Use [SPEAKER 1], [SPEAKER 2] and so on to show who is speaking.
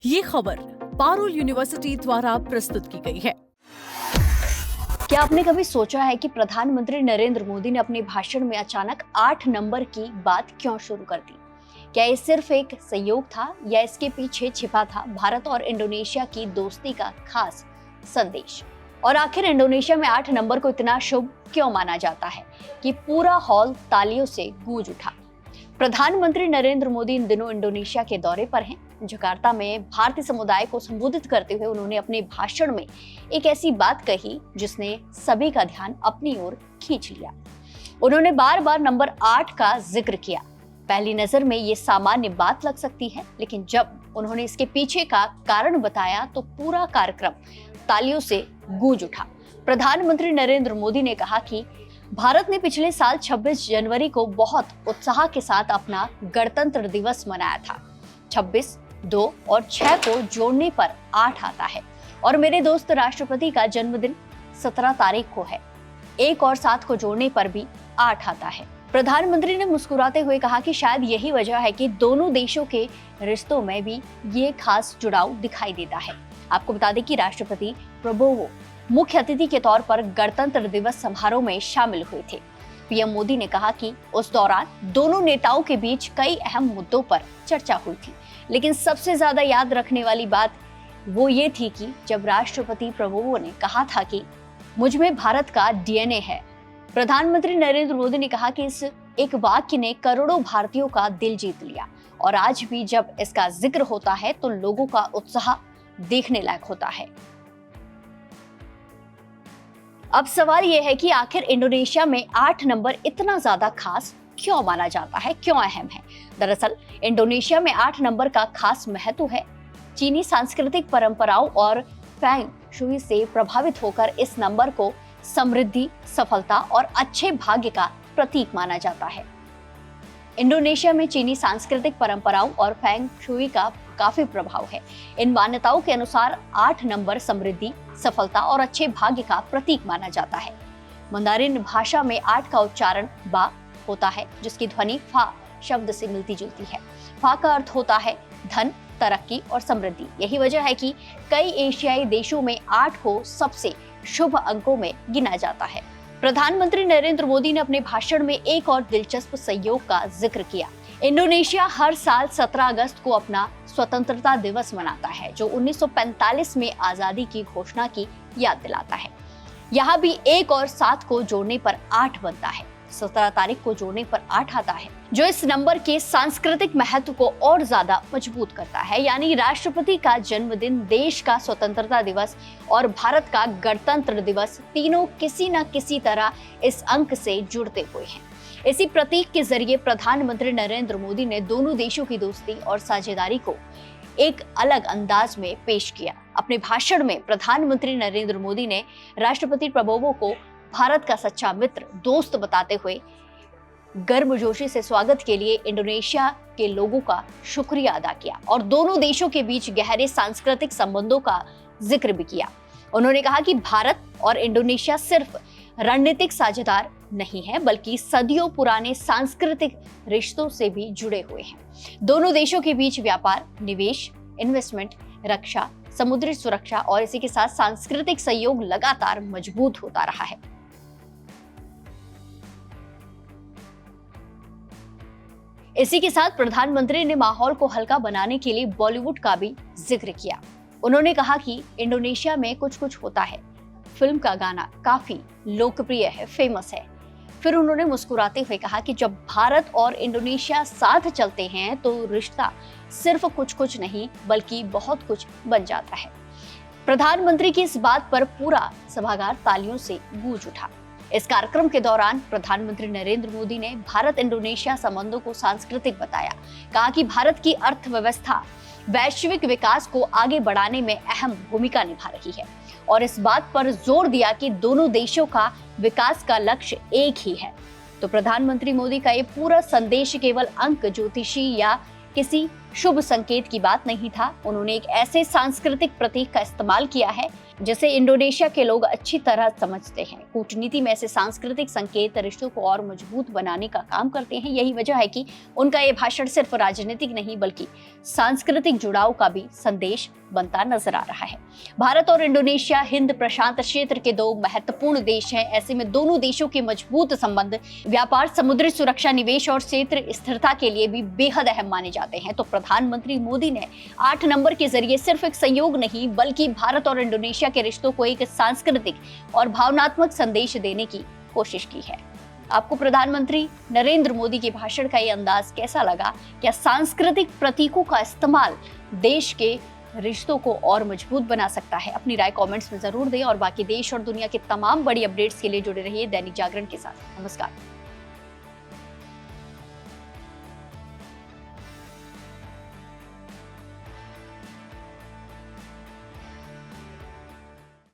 [SPEAKER 1] ये खबर पारुल यूनिवर्सिटी द्वारा प्रस्तुत की गई है।
[SPEAKER 2] क्या आपने कभी सोचा है कि प्रधानमंत्री नरेंद्र मोदी ने अपने भाषण में अचानक 8 नंबर की बात क्यों शुरू कर दी? क्या ये सिर्फ एक संयोग था या इसके पीछे छिपा था भारत और इंडोनेशिया की दोस्ती का खास संदेश? और आखिर इंडोनेशिया में 8 नंबर को इतना शुभ क्यों माना जाता है कि पूरा हॉल तालियों से गूंज उठा? प्रधानमंत्री नरेंद्र मोदी इन दिनों इंडोनेशिया के दौरे पर हैं। जकार्ता में भारतीय समुदाय को संबोधित करते हुए उन्होंने अपने भाषण में एक ऐसी बात कही जिसने सभी का ध्यान अपनी ओर खींच लिया। उन्होंने बार बार नंबर 8 का जिक्र किया। पहली नजर में ये सामान्य बात लग सकती है, लेकिन जब उन्होंने इसके पीछे का कारण बताया तो पूरा कार्यक्रम तालियों से गूंज उठा। प्रधानमंत्री नरेंद्र मोदी ने कहा कि भारत ने पिछले साल 26 जनवरी को बहुत उत्साह के साथ अपना गणतंत्र दिवस मनाया था। 26, 2 और 6 को जोड़ने पर 8 आता है और मेरे दोस्त राष्ट्रपति का जन्मदिन 17 तारीख को है। 1 और 7 को जोड़ने पर भी 8 आता है। प्रधानमंत्री ने मुस्कुराते हुए कहा कि शायद यही वजह है कि दोनों देशों के रिश्तों में भी ये खास जुड़ाव दिखाई देता है। आपको बता दें कि राष्ट्रपति प्रबोवो मुख्य अतिथि के तौर पर गणतंत्र दिवस समारोह में शामिल हुए थे। पीएम मोदी ने कहा कि उस दौरान दोनों नेताओं के बीच कई अहम मुद्दों पर चर्चा हुई थी, लेकिन सबसे ज्यादा याद रखने वाली बात वो ये थी कि जब राष्ट्रपति प्रबोवो ने कहा था कि मुझ में भारत का डीएनए है। प्रधानमंत्री नरेंद्र मोदी ने कहा कि इस एक वाक्य ने करोड़ों भारतीयों का दिल जीत लिया और आज भी जब इसका जिक्र होता है तो लोगों का उत्साह देखने लायक होता है। अब सवाल यह है कि आखिर इंडोनेशिया में 8 नंबर इतना ज्यादा खास क्यों माना जाता है, क्यों अहम है? दरअसल इंडोनेशिया में 8 नंबर का खास महत्व है। चीनी सांस्कृतिक परंपराओं और फेंग शुई से प्रभावित होकर इस नंबर को समृद्धि, सफलता और अच्छे भाग्य का प्रतीक माना जाता है। इंडोनेशिया में चीनी सांस्कृतिक परंपराओं और फेंग शुई का काफी प्रभाव है। इन मान्यताओं के अनुसार 8 नंबर समृद्धि, सफलता और अच्छे भाग्य का प्रतीक माना जाता है। मंदारिन भाषा में 8 का उच्चारण बा होता है, जिसकी ध्वनि फा शब्द से मिलती जुलती है। फा का अर्थ होता है धन, तरक्की और समृद्धि। यही वजह है कि कई एशियाई देशों में 8 को सबसे शुभ अंकों में गिना जाता है। प्रधानमंत्री नरेंद्र मोदी ने अपने भाषण में एक और दिलचस्प संयोग का जिक्र किया। इंडोनेशिया हर साल 17 अगस्त को अपना स्वतंत्रता दिवस मनाता है, जो 1945 में आजादी की घोषणा की याद दिलाता है। यहाँ भी 1 और 7 को जोड़ने पर 8 बनता है। 17 तारीख को जोड़ने पर 8 आता है, जो इस नंबर के सांस्कृतिक महत्व को और ज्यादा मजबूत करता है। यानी राष्ट्रपति का जन्मदिन, देश का स्वतंत्रता दिवस और भारत का गणतंत्र दिवस तीनों किसी न किसी तरह इस अंक से जुड़ते हुए हैं। इसी प्रतीक के जरिए प्रधानमंत्री नरेंद्र मोदी ने दोनों देशों की दोस्ती और साझेदारी को एक अलग अंदाज में पेश किया। अपने भाषण में प्रधानमंत्री नरेंद्र मोदी ने राष्ट्रपति प्रबोवो को भारत का सच्चा मित्र, दोस्त बताते हुए गर्मजोशी से स्वागत के लिए इंडोनेशिया के लोगों का शुक्रिया अदा किया और दोनों देशों के बीच गहरे सांस्कृतिक संबंधों का जिक्र भी किया। उन्होंने कहा कि भारत और इंडोनेशिया सिर्फ रणनीतिक साझेदार नहीं है, बल्कि सदियों पुराने सांस्कृतिक रिश्तों से भी जुड़े हुए हैं। दोनों देशों के बीच व्यापार, निवेश, इन्वेस्टमेंट, रक्षा, समुद्री सुरक्षा और इसी के साथ सांस्कृतिक सहयोग लगातार मजबूत होता रहा है। इसी के साथ प्रधानमंत्री ने माहौल को हल्का बनाने के लिए बॉलीवुड का भी जिक्र किया। उन्होंने कहा कि इंडोनेशिया में कुछ कुछ होता है फिल्म का गाना काफी लोकप्रिय है, फेमस है। फिर उन्होंने मुस्कुराते हुए कहा कि जब भारत और इंडोनेशिया साथ चलते हैं तो रिश्ता सिर्फ कुछ कुछ नहीं बल्कि बहुत कुछ बन जाता है। प्रधानमंत्री की इस बात पर पूरा सभागार तालियों से गूंज उठा। इस कार्यक्रम के दौरान प्रधानमंत्री नरेंद्र मोदी ने भारत इंडोनेशिया संबंधों को सांस्कृतिक बताया। कहा कि भारत की अर्थव्यवस्था वैश्विक विकास को आगे बढ़ाने में अहम भूमिका निभा रही है और इस बात पर जोर दिया कि दोनों देशों का विकास का लक्ष्य एक ही है। तो प्रधानमंत्री मोदी का ये पूरा संदेश केवल अंक ज्योतिषी या किसी शुभ संकेत की बात नहीं था। उन्होंने एक ऐसे सांस्कृतिक प्रतीक का इस्तेमाल किया है जिसे इंडोनेशिया के लोग अच्छी तरह समझते हैं। कूटनीति में ऐसे सांस्कृतिक संकेत रिश्तों को और मजबूत बनाने का काम करते हैं। यही वजह है कि उनका ये भाषण सिर्फ राजनीतिक नहीं बल्कि सांस्कृतिक जुड़ाव का भी संदेश बनता नजर आ रहा है। भारत और इंडोनेशिया हिंद प्रशांत क्षेत्र के दो महत्वपूर्ण देश हैं। ऐसे में दोनों देशों के मजबूत संबंध व्यापार, समुद्री सुरक्षा, निवेश और क्षेत्र स्थिरता के लिए भी बेहद अहम माने जाते हैं। तो प्रधानमंत्री मोदी ने 8 नंबर के जरिए सिर्फ एक सहयोग नहीं बल्कि भारत और इंडोनेशिया के रिश्तों को एक सांस्कृतिक और भावनात्मक संदेश देने की कोशिश की है। आपको प्रधानमंत्री नरेंद्र मोदी के भाषण का ये अंदाज कैसा लगा? क्या सांस्कृतिक प्रतीकों का इस्तेमाल देश के रिश्तों को और मजबूत बना सकता है? अपनी राय कमेंट्स में जरूर दें और बाकी देश और दुनिया के तमाम बड़ी अपडेट्स के लिए जुड़े रहिए दैनिक जागरण के साथ। नमस्कार।